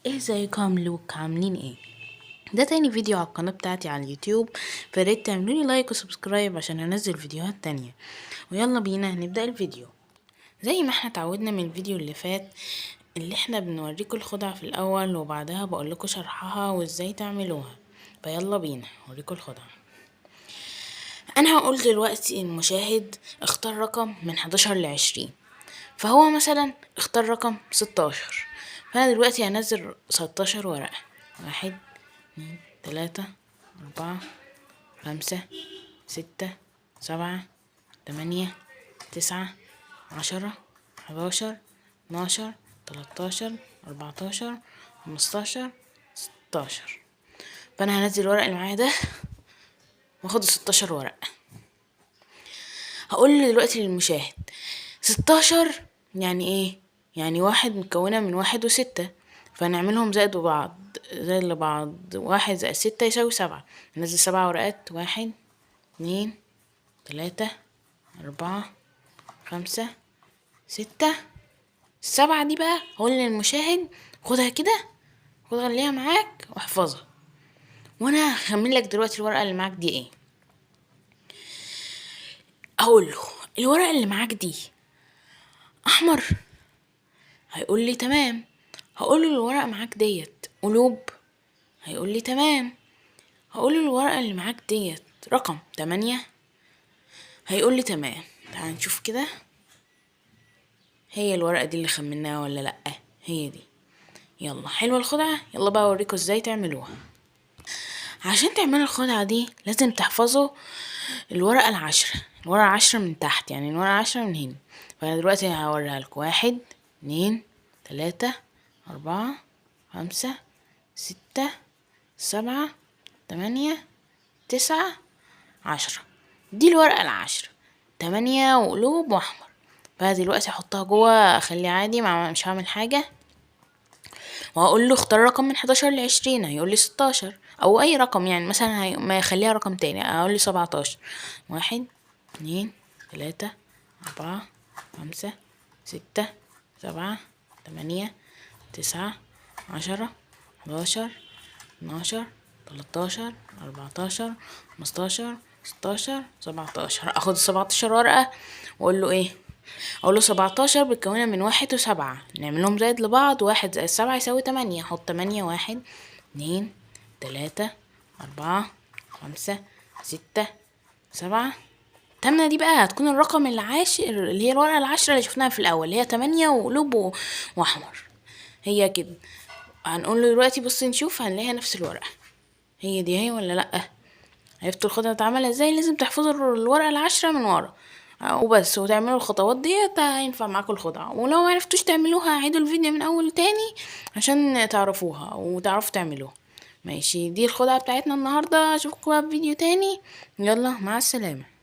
ازيكم لوك عاملين ايه؟ ده تاني فيديو على القناة بتاعتي على اليوتيوب، فريت تعملولي لايك وسبسكرايب عشان انزل فيديوهات تانية. ويلا بينا نبدأ الفيديو. زي ما احنا اتعودنا من الفيديو اللي فات، اللي احنا بنوريكم الخدعة في الاول وبعدها بقولكوا شرحها وازاي تعملوها. فيلا بينا اوريكم الخدعة. انا هقول دلوقتي المشاهد اختار رقم من 11 ل20، فهو مثلا اختار رقم 16. فانا دلوقتي هنزل 16 ورقة. 1 2 3 4 5 6 7 8 9 10 11 12 13 14 15 16. فانا هنزل الورق اللي معايا ده واخد 16 ورقة. هقول دلوقتي للمشاهد 16 يعني ايه؟ يعني واحد مكونة من 1 و6، فنعملهم زائد بعض زائد لبعض. 1 زائد 6 يساوي 7. ننزل 7 ورقات. 1 2 3 4 5 6. 7 دي بقى هقول للمشاهد خدها كده، خدها خليها معاك واحفظها. وانا هخمن لك دلوقتي الورقة اللي معاك دي ايه. اقول له الورقة اللي معاك دي احمر، هيقول لي تمام. هقول له الورقة معاك ديت قلوب، هيقول لي تمام. هقول له الورقة اللي معاك ديت رقم 8، هيقول لي تمام. تعال نشوف كده، هي الورقة دي اللي خمناها ولا لأ؟ هي دي. يلا حلوة الخدعة. يلا بقى اوريكم ازاي تعملوها. عشان تعملوا الخدعة دي لازم تحفظوا الورقة العشرة. الورقة 10 من تحت، يعني الورقة 10 من هنا. فانا دلوقتي هوريها لكم. 1 2 3 4 5 6 7 8 9 10. دي الورقة العشرة، 8 وقلوب واحمر. فدلوقتي احطها جوه، اخليه عادي، مش هعمل حاجة. وهقول له اختار رقم من 11 ل20، هيقول لي 16 او اي رقم. يعني مثلا ما يخليها رقم تاني، هقول لي 17. 1 2 3 4 5 6 7 8 9 10 11 12 13 14 15 16 17. اخد 17 ورقة واقول له ايه؟ اقول له 17 بتكونها من 1 و7، نعملهم زائد لبعض. 1 زائد 7 يساوي 8. احط 8. 1 2 3 4 5 6 7. 8 دي بقى هتكون الرقم العاشر، اللي هي الورقة العشرة اللي شفناها في الأول، اللي هي 8 وقلوب وأحمر. هي كده. هنقول له دلوقتي بص نشوف، هنلاقيها نفس الورقة. هي دي هي ولا لأ؟ عرفتوا الخطوة اتعمل ازاي؟ لازم تحفظوا الورقة العشرة من ورا وبس، وتعملوا الخطوات ديت هينفع معاكم الخدعة. ولو معرفتوش تعملوها عيدوا الفيديو من اول تاني عشان تعرفوها وتعرفوا تعملوها. ماشي، دي الخدعة بتاعتنا النهاردة. اشوفكم بقى في فيديو تاني. يلا مع السلامة.